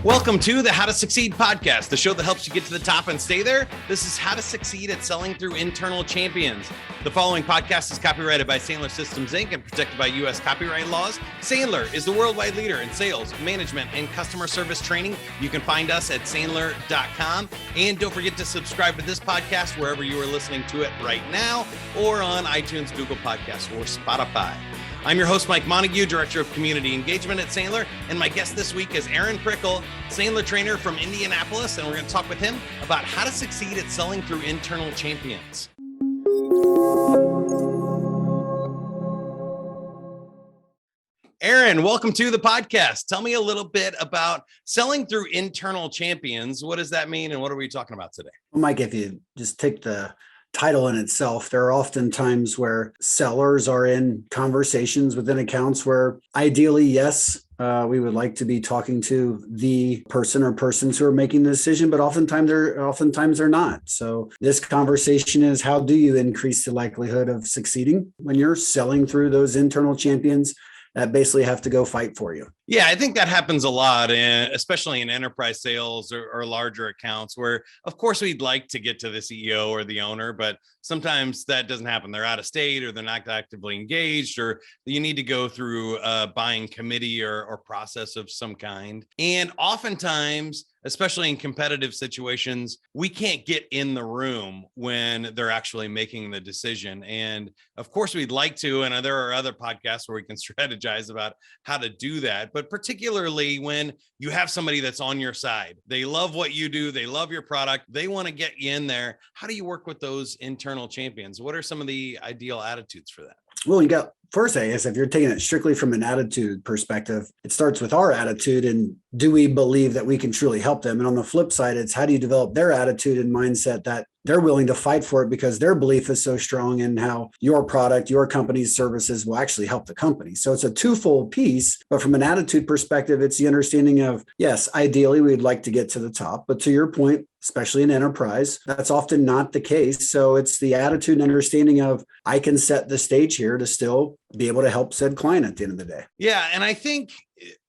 Welcome to the How to Succeed podcast, the show that helps you get to the top and stay there. This is how to succeed at selling through internal champions. The following podcast is copyrighted by Sandler Systems, Inc. and protected by U.S. copyright laws. Sandler is the worldwide leader in sales, management, and customer service training. You can find us at sandler.com. And don't forget to subscribe to this podcast wherever you are listening to it right now, or on iTunes, Google Podcasts, or Spotify. I'm your host, Mike Montague, Director of Community Engagement at Sandler, and my guest this week is Aaron Prickle, Sandler trainer from Indianapolis, and we're going to talk with him about how to succeed at selling through internal champions. Aaron, welcome to the podcast. Tell me a little bit about selling through internal champions. What does that mean, and what are we talking about today? Well, Mike, if you just take the title in itself, there are often times where sellers are in conversations within accounts where ideally, yes, we would like to be talking to the person or persons who are making the decision, but oftentimes they're not. So this conversation is, how do you increase the likelihood of succeeding when you're selling through those internal champions that basically have to go fight for you? Yeah, I think that happens a lot, especially in enterprise sales or larger accounts where, of course, we'd like to get to the CEO or the owner, but sometimes that doesn't happen. They're out of state, or they're not actively engaged, or you need to go through a buying committee or process of some kind. And oftentimes, especially in competitive situations, we can't get in the room when they're actually making the decision. And of course, we'd like to, and there are other podcasts where we can strategize about how to do that. But particularly when you have somebody that's on your side, they love what you do, they love your product, they want to get you in there. How do you work with those internal champions? What are some of the ideal attitudes for that? Well, you got first, I guess, if you're taking it strictly from an attitude perspective, it starts with our attitude and do we believe that we can truly help them? And on the flip side, it's how do you develop their attitude and mindset that they're willing to fight for it because their belief is so strong in how your product, your company's services will actually help the company. So it's a twofold piece, but from an attitude perspective, it's the understanding of, yes, ideally we'd like to get to the top, but to your point, especially in enterprise, that's often not the case. So it's the attitude and understanding of, I can set the stage here to still be able to help said client at the end of the day. Yeah. And I think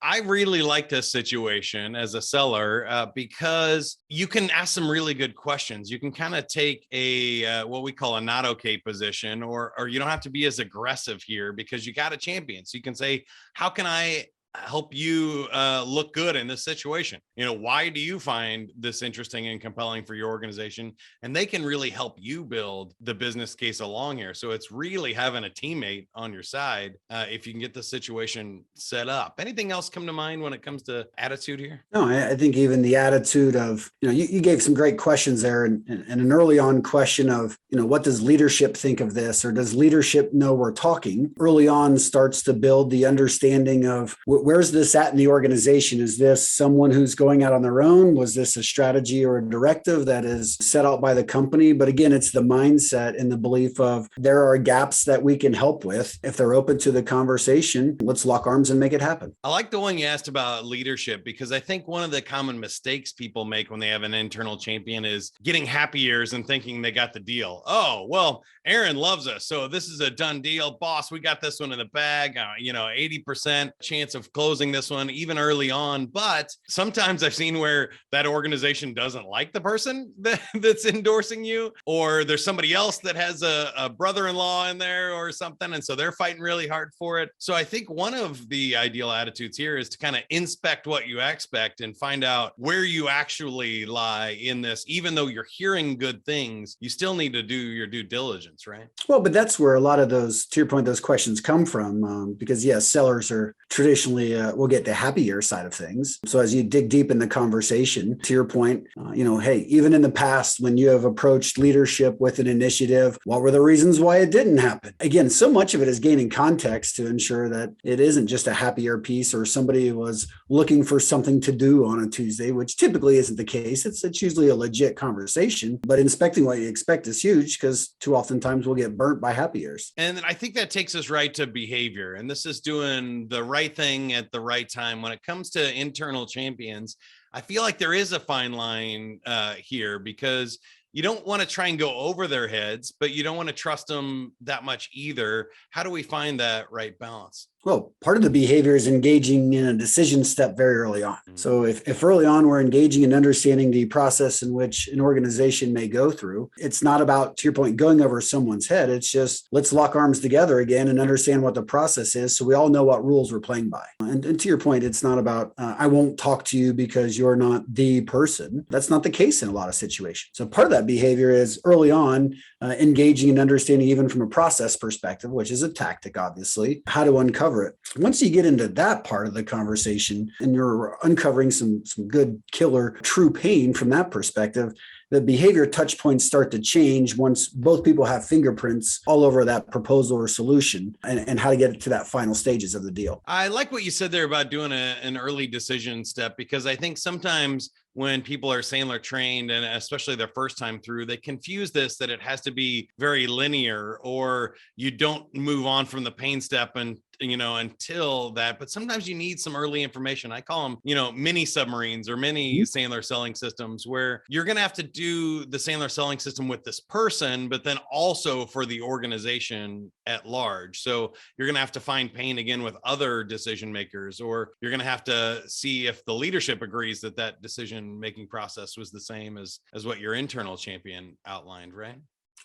I really like this situation as a seller because you can ask some really good questions. You can kind of take a what we call a not okay position, or you don't have to be as aggressive here because you got a champion. So you can say, how can I help you look good in this situation? Why do you find this interesting and compelling for your organization? And they can really help you build the business case along here. So it's really having a teammate on your side if you can get the situation set up. Anything else come to mind when it comes to attitude here? No, I think even the attitude of, you gave some great questions there, and an early on question of, what does leadership think of this? Or does leadership know we're talking? Early on starts to build the understanding of, where's this at in the organization? Is this someone who's going out on their own? Was this a strategy or a directive that is set out by the company? But again, it's the mindset and the belief of, there are gaps that we can help with. If they're open to the conversation, let's lock arms and make it happen. I like the one you asked about leadership, because I think one of the common mistakes people make when they have an internal champion is getting happy ears and thinking they got the deal. Oh, well, Aaron loves us, so this is a done deal. Boss, we got this one in the bag. 80% chance of closing this one even early on. But sometimes I've seen where that organization doesn't like the person that's endorsing you, or there's somebody else that has a brother-in-law in there or something, and so they're fighting really hard for it. So I think one of the ideal attitudes here is to kind of inspect what you expect and find out where you actually lie in this. Even though you're hearing good things, you still need to do your due diligence, right? Well, but that's where a lot of those, to your point, those questions come from, because yes, sellers are traditionally, we'll get the happier side of things. So as you dig deep in the conversation, to your point, hey, even in the past, when you have approached leadership with an initiative, what were the reasons why it didn't happen? Again, so much of it is gaining context to ensure that it isn't just a happier piece or somebody was looking for something to do on a Tuesday, which typically isn't the case. It's usually a legit conversation, but inspecting what you expect is huge, because too often times we'll get burnt by happy ears. And I think that takes us right to behavior. And this is doing the right thing at the right time. When it comes to internal champions, I feel like there is a fine line here, because you don't want to try and go over their heads, but you don't want to trust them that much either. How do we find that right balance? Well, part of the behavior is engaging in a decision step very early on. So if early on we're engaging in understanding the process in which an organization may go through, it's not about, to your point, going over someone's head. It's just, let's lock arms together again and understand what the process is so we all know what rules we're playing by. And to your point, it's not about, I won't talk to you because you're not the person. That's not the case in a lot of situations. So part of that behavior is early on engaging and understanding, even from a process perspective, which is a tactic, obviously, how to uncover it. Once you get into that part of the conversation and you're uncovering some good killer true pain from that perspective, the behavior touch points start to change once both people have fingerprints all over that proposal or solution and how to get to that final stages of the deal. I like what you said there about doing an early decision step, because I think sometimes when people are Sandler trained, and especially their first time through, they confuse this, that it has to be very linear or you don't move on from the pain step and until that. But sometimes you need some early information. I call them, mini submarines or mini Sandler selling systems, where you're going to have to do the Sandler selling system with this person, but then also for the organization at large. So you're going to have to find pain again with other decision makers, or you're going to have to see if the leadership agrees that that decision making process was the same as what your internal champion outlined, right?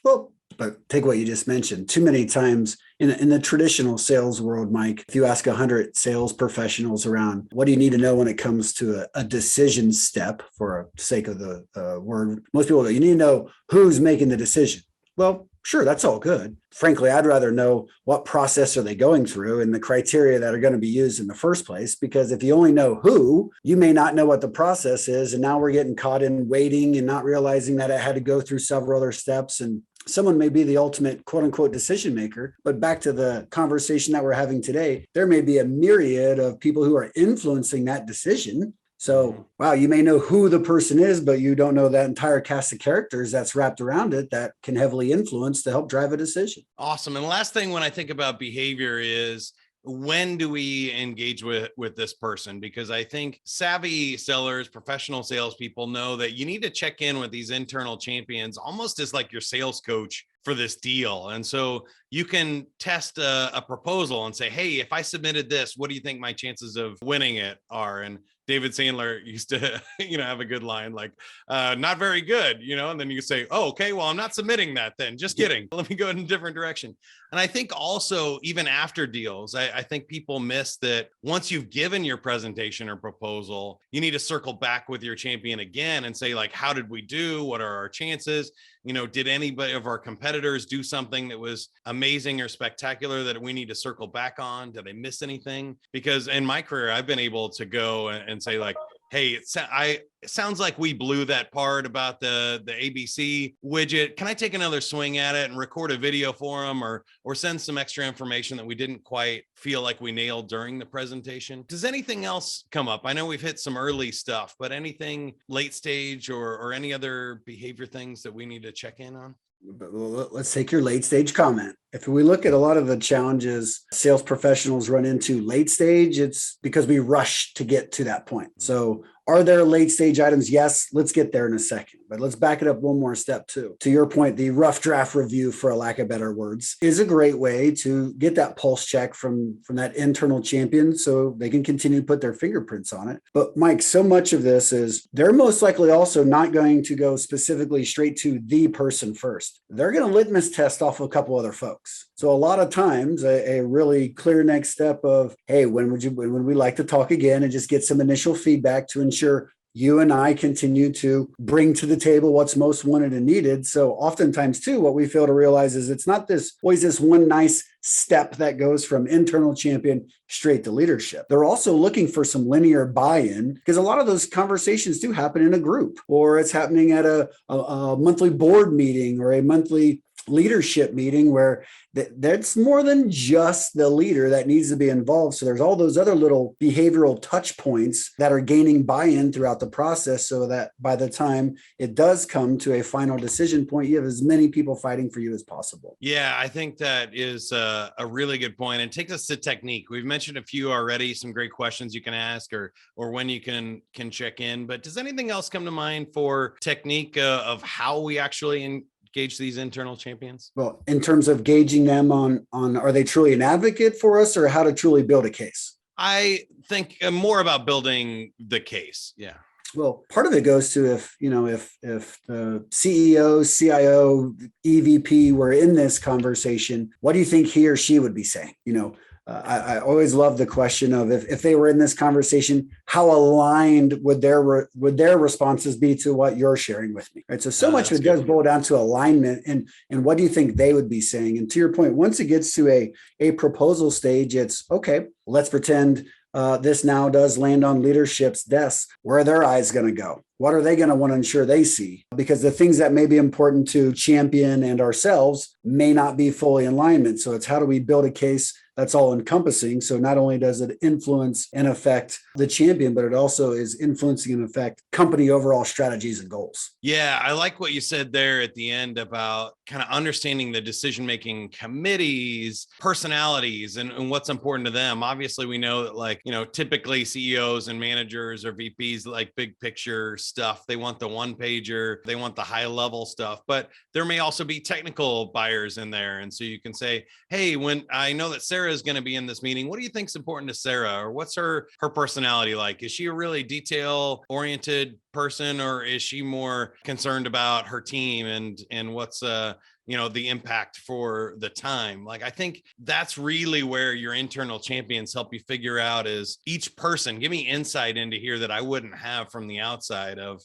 Well, but take what you just mentioned. Too many times in the traditional sales world, Mike, if you ask 100 sales professionals around, what do you need to know when it comes to a decision step, for the sake of the word, most people go, you need to know who's making the decision. Well, sure, that's all good. Frankly, I'd rather know what process are they going through and the criteria that are going to be used in the first place, because if you only know who, you may not know what the process is. And now we're getting caught in waiting and not realizing that it had to go through several other steps. And someone may be the ultimate quote unquote decision maker, but back to the conversation that we're having today, there may be a myriad of people who are influencing that decision. So, wow, you may know who the person is, but you don't know that entire cast of characters that's wrapped around it that can heavily influence to help drive a decision. Awesome. And the last thing when I think about behavior is, when do we engage with this person? Because I think savvy sellers, professional salespeople know that you need to check in with these internal champions almost as like your sales coach for this deal. And so you can test a proposal and say, hey, if I submitted this, what do you think my chances of winning it are? And David Sandler used to, have a good line like, not very good, and then you say, oh, okay, well, I'm not submitting that then. Just kidding. Let me go in a different direction. And I think also, even after deals, I think people miss that once you've given your presentation or proposal, you need to circle back with your champion again and say, like, how did we do? What are our chances? Did anybody of our competitors do something that was amazing or spectacular that we need to circle back on? Did I miss anything? Because in my career, I've been able to go and say, like, hey, it sounds like we blew that part about the ABC widget. Can I take another swing at it and record a video for them, or send some extra information that we didn't quite feel like we nailed during the presentation? Does anything else come up? I know we've hit some early stuff, but anything late stage or any other behavior things that we need to check in on? But let's take your late stage comment. If we look at a lot of the challenges sales professionals run into late stage, it's because we rush to get to that point. So are there late stage items? Yes, let's get there in a second, but let's back it up one more step too. To your point, the rough draft review, for a lack of better words, is a great way to get that pulse check from that internal champion so they can continue to put their fingerprints on it. But Mike, so much of this is they're most likely also not going to go specifically straight to the person first. They're going to litmus test off a couple other folks. So a lot of times a really clear next step of, hey, when would we like to talk again, and just get some initial feedback to ensure you and I continue to bring to the table what's most wanted and needed. So oftentimes too, what we fail to realize is it's not always this one nice step that goes from internal champion straight to leadership. They're also looking for some linear buy-in, because a lot of those conversations do happen in a group, or it's happening at a monthly board meeting or a monthly leadership meeting where that's more than just the leader that needs to be involved. So there's all those other little behavioral touch points that are gaining buy-in throughout the process, so that by the time it does come to a final decision point, you have as many people fighting for you as possible. Yeah, I think that is a really good point, and takes us to technique. We've mentioned a few already, some great questions you can ask or when you can check in, but does anything else come to mind for technique of how we actually gauge these internal champions? Well, in terms of gauging them on are they truly an advocate for us, or how to truly build a case? I think more about building the case. Yeah. Well, part of it goes to if the CEO, CIO, EVP were in this conversation, what do you think he or she would be saying? I always love the question of if they were in this conversation, how aligned would their responses be to what you're sharing with me? Right. So much of it does boil down to alignment and what do you think they would be saying? And to your point, once it gets to a proposal stage, it's okay, let's pretend this now does land on leadership's desks. Where are their eyes going to go? What are they going to want to ensure they see? Because the things that may be important to champion and ourselves may not be fully in alignment. So it's how do we build a case that's all encompassing? So not only does it influence and affect the champion, but it also is influencing and affect company overall strategies and goals. Yeah, I like what you said there at the end about kind of understanding the decision-making committees, personalities, and what's important to them. Obviously, we know that typically CEOs and managers or VPs like big picture stuff. They want the one pager, they want the high level stuff, but there may also be technical buyers in there. And so you can say, hey, when I know that Sarah is going to be in this meeting, what do you think is important to Sarah? Or what's her personality like? Is she a really detail oriented person, or is she more concerned about her team and what's the impact for the time? I think that's really where your internal champions help you figure out is each person. Give me insight into here that I wouldn't have from the outside of,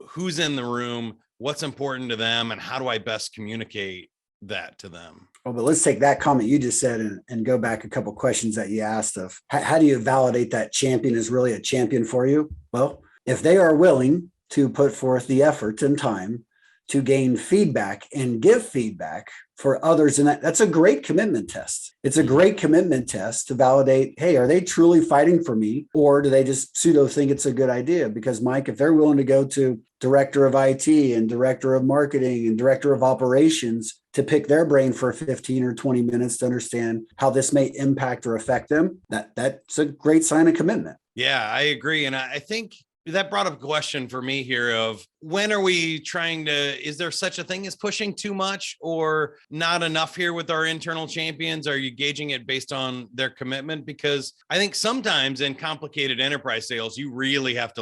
who's in the room, what's important to them, and how do I best communicate that to them. Well, but let's take that comment you just said and go back a couple of questions that you asked of how do you validate that champion is really a champion for you? Well, if they are willing to put forth the effort and time to gain feedback and give feedback for others, and that's a great commitment test. It's a great commitment test to validate, hey, are they truly fighting for me, or do they just pseudo think it's a good idea? Because Mike, if they're willing to go to director of IT and director of marketing and director of operations to pick their brain for 15 or 20 minutes to understand how this may impact or affect them, that's a great sign of commitment. Yeah, I agree. And I think that brought up a question for me here of when are we is there such a thing as pushing too much or not enough here with our internal champions? Are you gauging it based on their commitment? Because I think sometimes in complicated enterprise sales, you really have to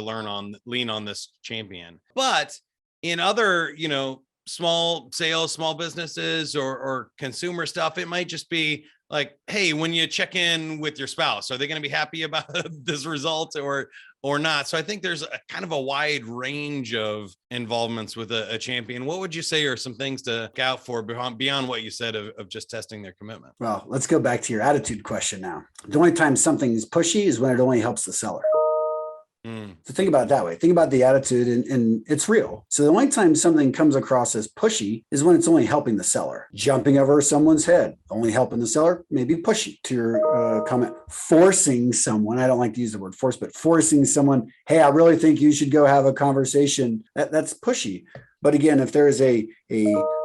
lean on this champion. But in other, small sales, small businesses or consumer stuff, it might just be like, hey, when you check in with your spouse, are they going to be happy about this result or not? So I think there's a kind of a wide range of involvements with a champion. What would you say are some things to look out for beyond what you said of just testing their commitment? Well, let's go back to your attitude question now. The only time something is pushy is when it only helps the seller. So think about it that way. Think about the attitude and it's real. So the only time something comes across as pushy is when it's only helping the seller. Jumping over someone's head, only helping the seller, maybe pushy. To your comment, forcing someone, I don't like to use the word force, but forcing someone, hey, I really think you should go have a conversation. That's pushy. But again, if there is a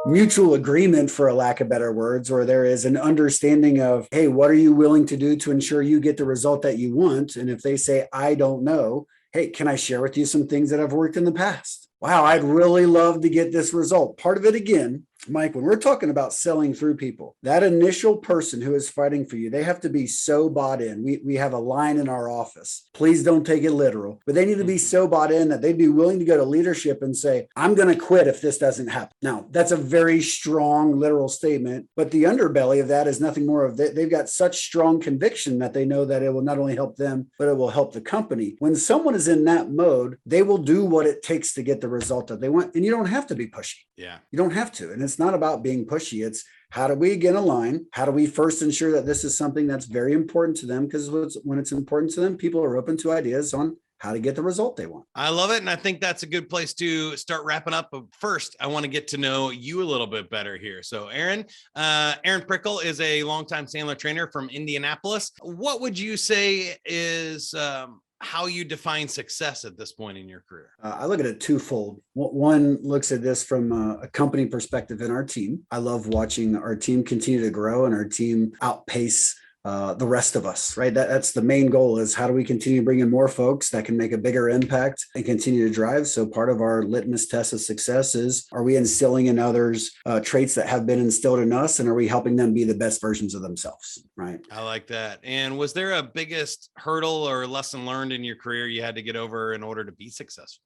mutual agreement, for a lack of better words, or there is an understanding of, hey, what are you willing to do to ensure you get the result that you want? And if they say, I don't know, hey, can I share with you some things that have worked in the past? Wow, I'd really love to get this result. Part of it, again, Mike, when we're talking about selling through people, that initial person who is fighting for you, they have to be so bought in. We have a line in our office. Please don't take it literal, but they need to be so bought in that they'd be willing to go to leadership and say, I'm going to quit if this doesn't happen. Now, that's a very strong literal statement, but the underbelly of that is nothing more of they've got such strong conviction that they know that it will not only help them, but it will help the company. When someone is in that mode, they will do what it takes to get the result that they want. And you don't have to be pushy. Yeah, you don't have to. And it's not about being pushy. It's how do we get aligned? How do we first ensure that this is something that's very important to them? Because when it's important to them, people are open to ideas on how to get the result they want. I love it. And I think that's a good place to start wrapping up. But first, I want to get to know you a little bit better here. So Aaron Prickle is a longtime Sandler trainer from Indianapolis. What would you say is how you define success at this point in your career? I look at it twofold. One looks at this from a company perspective in our team. I love watching our team continue to grow and our team outpace the rest of us, right? That's the main goal, is how do we continue to bring in more folks that can make a bigger impact and continue to drive. So part of our litmus test of success is, are we instilling in others traits that have been instilled in us, and are we helping them be the best versions of themselves, right? I like that. And was there a biggest hurdle or lesson learned in your career you had to get over in order to be successful?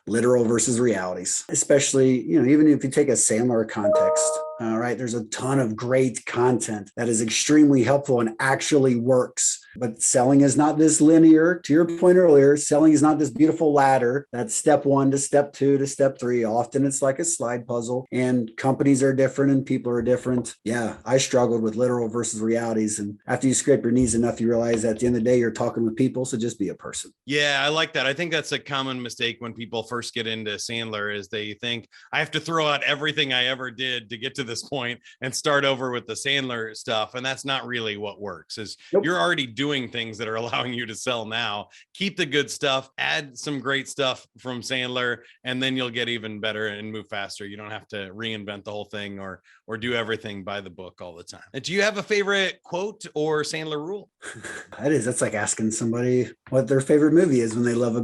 Literal versus realities, especially, even if you take a Sandler context, right? There's a ton of great content that is extremely helpful and actually works. But selling is not this linear. To your point earlier, selling is not this beautiful ladder. That's step 1 to step 2 to step 3. Often it's like a slide puzzle, and companies are different and people are different. Yeah, I struggled with literal versus realities. And after you scrape your knees enough, you realize at the end of the day, you're talking with people. So just be a person. Yeah, I like that. I think that's a common mistake when people first get into Sandler, is they think I have to throw out everything I ever did to get to this point and start over with the Sandler stuff. And that's not really what works. Is Nope. You're already doing things that are allowing you to sell now. Keep the good stuff, add some great stuff from Sandler, and then you'll get even better and move faster. You don't have to reinvent the whole thing or do everything by the book all the time. Do you have a favorite quote or Sandler rule? That's like asking somebody what their favorite movie is when they love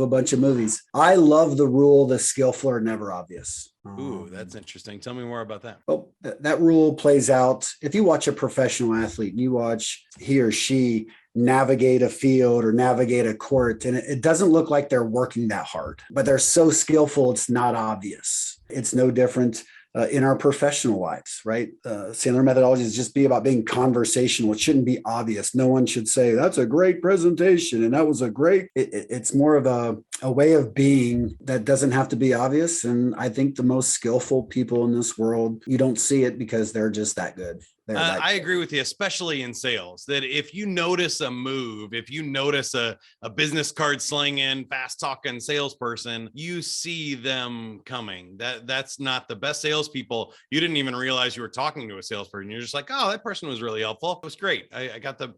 a bunch of movies. I love the rule, the skillful are never obvious. Ooh, that's interesting. Tell me more about that. Well, that rule plays out. If you watch a professional athlete and you watch he or she navigate a field or navigate a court, and it doesn't look like they're working that hard, but they're so skillful, it's not obvious. It's no different in our professional lives, right? Sandler methodology is just be about being conversational. It shouldn't be obvious. No one should say, that's a great presentation and that was a great, it's more of a way of being that doesn't have to be obvious. And I think the most skillful people in this world, you don't see it because they're just that good. I agree with you, especially in sales, that if you notice a move, if you notice a business card slinging, fast talking salesperson, you see them coming. That's not the best salespeople. You didn't even realize you were talking to a salesperson. You're just like, oh, that person was really helpful. It was great. I got the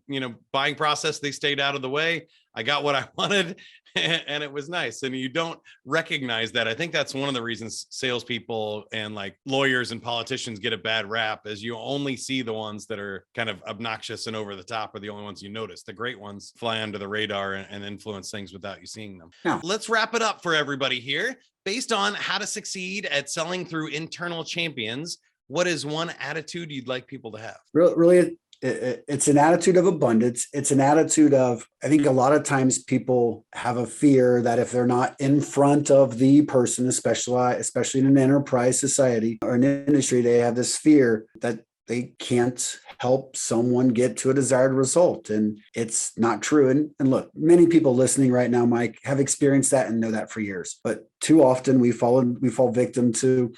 buying process. They stayed out of the way. I got what I wanted, and it was nice. And you don't recognize that. I think that's one of the reasons salespeople and like lawyers and politicians get a bad rap, is you only see the ones that are kind of obnoxious and over the top are the only ones you notice. The great ones fly under the radar and influence things without you seeing them. Yeah. Let's wrap it up for everybody here. Based on how to succeed at selling through internal champions, what is one attitude you'd like people to have? Really, it's an attitude of abundance. It's an attitude of, I think a lot of times people have a fear that if they're not in front of the person, especially in an enterprise society or an industry, they have this fear that they can't help someone get to a desired result. And it's not true. And look, many people listening right now, Mike, have experienced that and know that for years. But too often we fall victim to,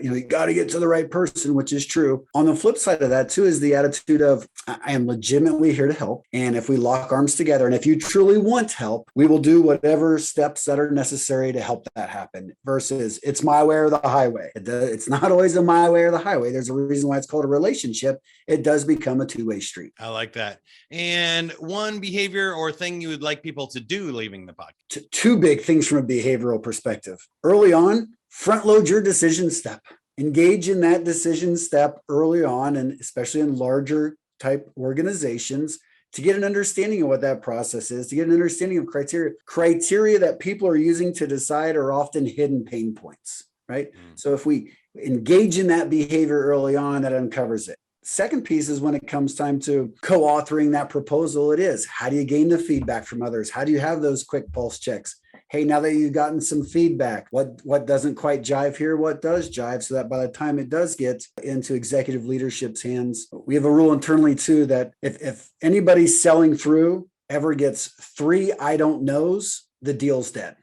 you got to get to the right person, which is true. On the flip side of that too, is the attitude of, I am legitimately here to help. And if we lock arms together, and if you truly want help, we will do whatever steps that are necessary to help that happen, versus it's my way or the highway. It's not always a my way or the highway. There's a reason why it's called a relationship. It does become a two-way street. I like that. And one behavior or thing you would like people to do leaving the podcast? Two big things from a behavioral perspective. Early on, front load your decision step. Engage in that decision step early on, and especially in larger type organizations, to get an understanding of what that process is, to get an understanding of criteria that people are using to decide are often hidden pain points, right? So if we engage in that behavior early on, that uncovers it. Second piece is when it comes time to co-authoring that proposal, it is, how do you gain the feedback from others? How do you have those quick pulse checks? Hey, now that you've gotten some feedback, what doesn't quite jive here? What does jive? So that by the time it does get into executive leadership's hands, we have a rule internally too, that if anybody selling through ever gets 3 I don't knows, the deal's dead.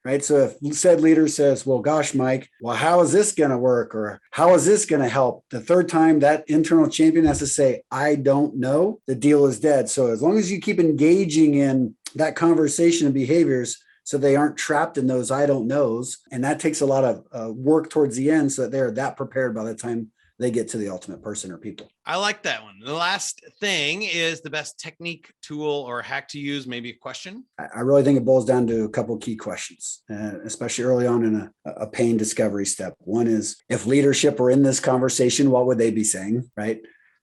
Right. So if said leader says, well, gosh, Mike, well, how is this going to work? Or how is this going to help? The third time that internal champion has to say, I don't know, the deal is dead. So as long as you keep engaging in that conversation and behaviors, so they aren't trapped in those I don't knows. And that takes a lot of work towards the end, so that they're that prepared by the time they get to the ultimate person or people. I like that one. The last thing is the best technique, tool, or hack to use, maybe a question. I really think it boils down to a couple of key questions, especially early on in a pain discovery step. One is, if leadership were in this conversation, what would they be saying, right?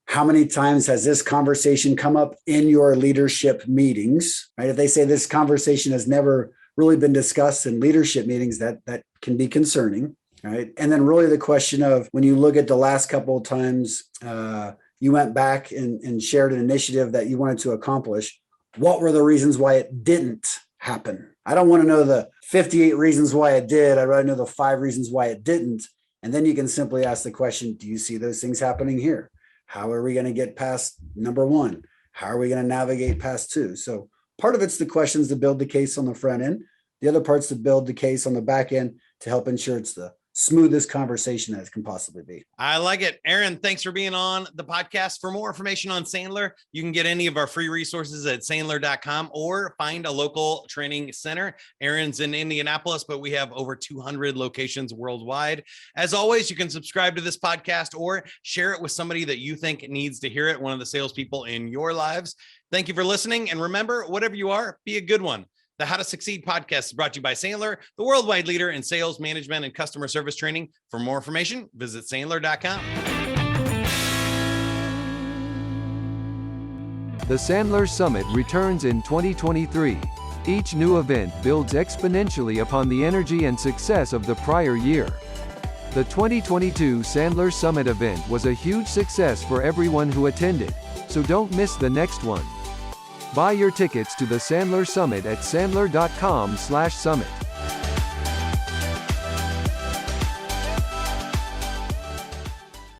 How many times has this conversation come up in your leadership meetings, right? If they say this conversation has never really been discussed in leadership meetings, that can be concerning, right? And then really the question of, when you look at the last couple of times you went back and shared an initiative that you wanted to accomplish, what were the reasons why it didn't happen? I don't want to know the 58 reasons why it did. I'd rather know the 5 reasons why it didn't. And then you can simply ask the question, do you see those things happening here? How are we going to get past number 1? How are we going to navigate past 2? So part of it's the questions to build the case on the front end. The other part's to build the case on the back end to help ensure it's the smoothest conversation that it can possibly be. I like it. Aaron, thanks for being on the podcast. For more information on Sandler, you can get any of our free resources at sandler.com or find a local training center. Aaron's in Indianapolis, but we have over 200 locations worldwide. As always, you can subscribe to this podcast or share it with somebody that you think needs to hear it, one of the salespeople in your lives. Thank you for listening. And remember, whatever you are, be a good one. The How to Succeed podcast is brought to you by Sandler, the worldwide leader in sales, management, and customer service training. For more information, visit Sandler.com. The Sandler Summit returns in 2023. Each new event builds exponentially upon the energy and success of the prior year. The 2022 Sandler Summit event was a huge success for everyone who attended, so don't miss the next one. Buy your tickets to the Sandler Summit at sandler.com/summit.